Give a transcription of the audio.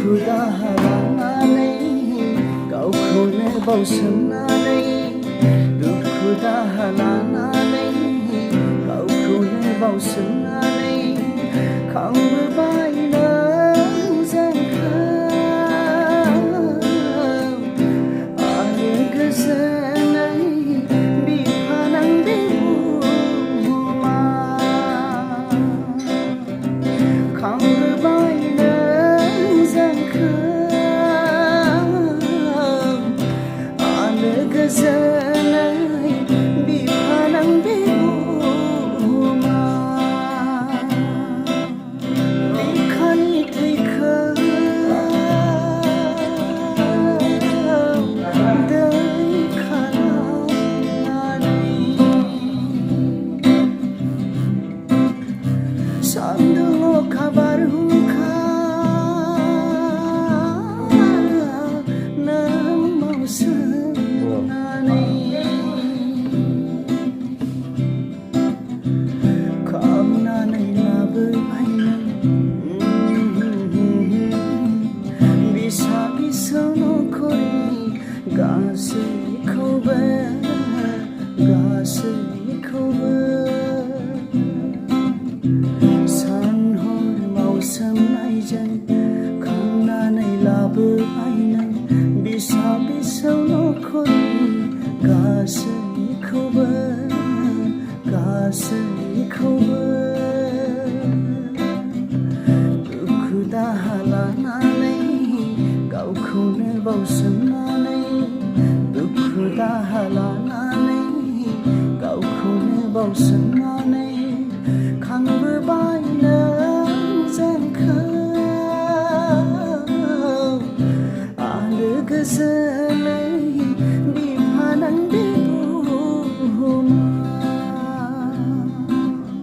दुखु दाहा लानानै गावखौनो बावसोमनानै दुखु दाहा लानानै गावखौनो बावसोमनानै खांबोबाय नों जोंखौ आरो गोजोनै बिफानां बे बुहुमा खांबोबाय नों जोंखौ आलो गोजोनै बिफानां बे बुहुमा बिखानि थैखौ दै खालामनानै सान्दुं अखा बारहुंखा नों मावसोमनानै खांनानै लाबोबाय नों बिसा बिसौ नखरनि गासैखौबो सान हर मावसोमनायजों खांनानै लाबोबाय नों बिसा बिसौ नखरनि गासैखौबो दुखु दाहा लानानै गावखौनो बावसोमनानै दुखु दाहा लानानै गावखौनो बावसोमनानै खांबोबाय नों जोंखौ आलो गोजोन